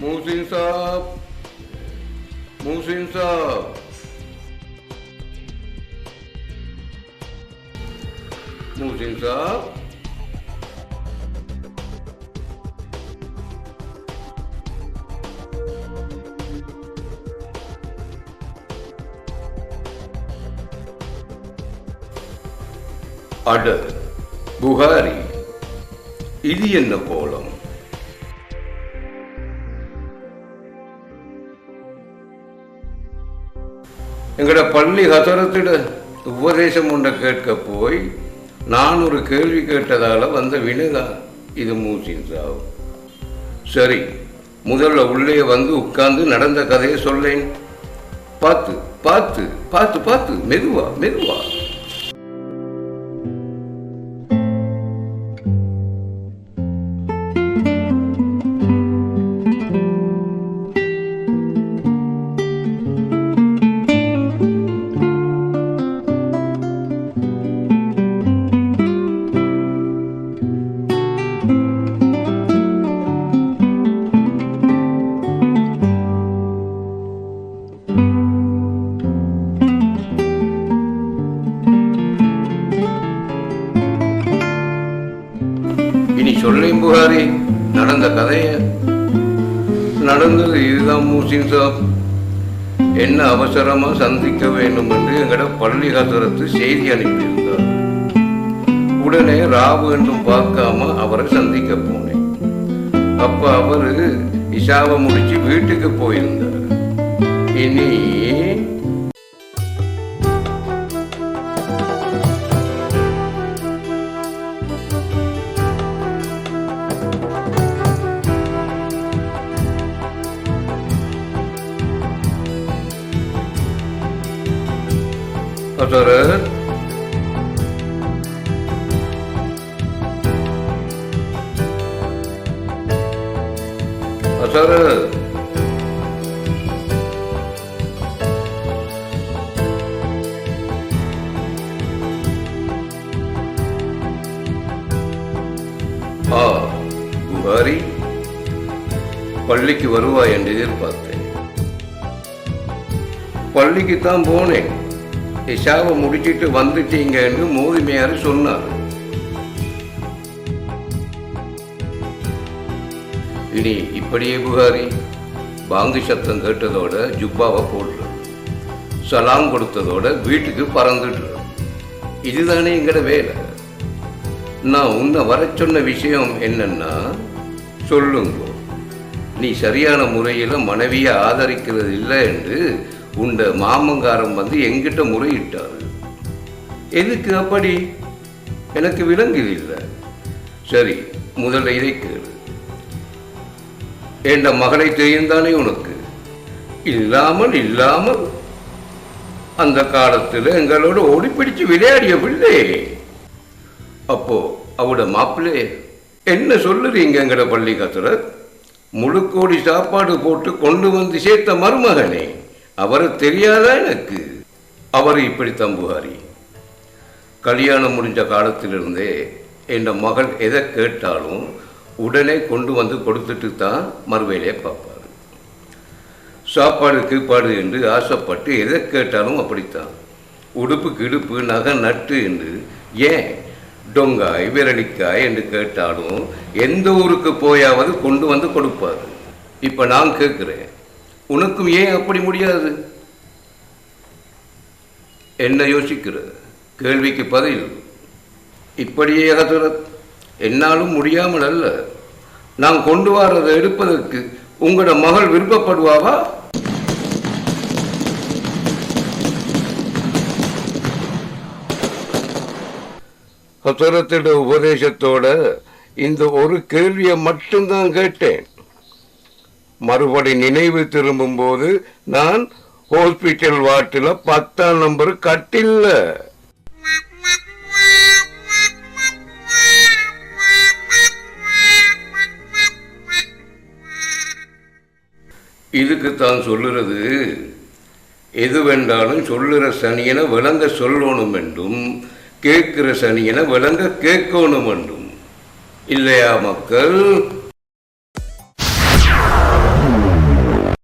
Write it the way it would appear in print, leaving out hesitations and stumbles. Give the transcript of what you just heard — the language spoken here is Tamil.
मोहसिन साहब, मोहसिन साहब, मोहसिन साहब, அட புகாரி, இது என்ன கோலம்? எங்கட பள்ளி ஹசரத்திட உபதேசம் ஒன்றை கேட்க போய் நான் ஒரு கேள்வி கேட்டதால வந்த வினைதான் இது மூசின் சாவு. சரி, முதல்ல உள்ளே வந்து உட்கார்ந்து நடந்த கதையை சொல்லேன். பார்த்து பார்த்து பார்த்து பார்த்து மெதுவா மெதுவா. இனி சொல்லேன் புகாரி, நடந்த கதைய. நடந்தது இதுதான் மூசின் சாப். என்ன அவசரமா சந்திக்க வேண்டும் என்று எங்கட பள்ளி ஹசரத்து செய்தி அனுப்பியிருந்தார். உடனே ராவு என்றும் பார்க்காம அவரை சந்திக்க போனேன். அப்ப அவரு இஷாவை முடிச்சு வீட்டுக்கு போயிருந்தார். இனி ஹசரத், ஹசரத், புகாரி, பள்ளிக்கு வருவாய் என்று எதிர்பார்த்தேன். பள்ளிக்கு தான் போனேன். இஷாவை முடிச்சிட்டு வந்துட்டீங்கன்னு மோதிமையாரு சொன்னார். இனி இப்படியே புகாரி, பாங்கு சத்தம் கேட்டதோட ஜுப்பாவை போடுற, சலாம் கொடுத்ததோட வீட்டுக்கு பறந்துடுற. இதுதானே எங்கட வேலை. நான் உன்னை வர சொன்ன விஷயம் என்னன்னா, சொல்லுங்க, நீ சரியான முறையில் மனைவியை ஆதரிக்கிறது இல்லை என்று உண்ட மாமங்காரம் வந்து எங்கிட்ட முறையிட்டாரு. எதுக்கு அப்படி? எனக்கு விளங்குதில்லை. சரி, முதல்ல இதை கேளு. என்ற மகளை தெரிந்தானே உனக்கு? இல்லாமல் இல்லாமல் அந்த காலத்தில் எங்களோட ஓடிப்பிடிச்சு விளையாடிய பிள்ளை. அப்போ அவட மாப்பிள்ளை என்ன சொல்லுறீங்க? எங்கட பள்ளி ஹசரத் முழுக்கோடி சாப்பாடு போட்டு கொண்டு வந்து சேர்த்த மருமகனே, அவரை தெரியாதா எனக்கு? அவர் இப்படித்தான் புகாரி. கல்யாணம் முடிஞ்ச காலத்திலிருந்தே என் மகள் எதை கேட்டாலும் உடனே கொண்டு வந்து கொடுத்துட்டு தான் மறுவேலையை பார்ப்பார். சாப்பாடு கீப்பாடு என்று ஆசைப்பட்டு எதை கேட்டாலும் அப்படித்தான். உடுப்பு கிடுப்பு நகை நட்டு என்று, ஏன் டொங்காய் விரலிக்காய் என்று கேட்டாலும் எந்த ஊருக்கு போயாவது கொண்டு வந்து கொடுப்பார். இப்போ நான் கேட்குறேன், உனக்கும் ஏன் அப்படி முடியாது? என்ன யோசிக்கிற? கேள்விக்கு பதில் இப்படியே ஹசரத், என்னாலும் முடியாமல் அல்ல. நான் கொண்டு வரதை எடுப்பதற்கு உங்களோட மகள் விருப்பப்படுவாவா? ஹசரத்திட உபதேசத்தோட இந்த ஒரு கேள்வியை மட்டும்தான் கேட்டேன். மறுபடி நினைவு திரும்பும் போது நான் ஹாஸ்பிட்டல் வார்டில் 10ஆம் நம்பர் கட்டில்ல. இதுக்குத்தான் சொல்லுறது, எதுவென்றாலும் சொல்லுற சனியனை விளங்க சொல்லணும் என்றும் கேட்கிற சனியனை விளங்க கேட்கணும் என்றும். இல்லையா மக்கள்?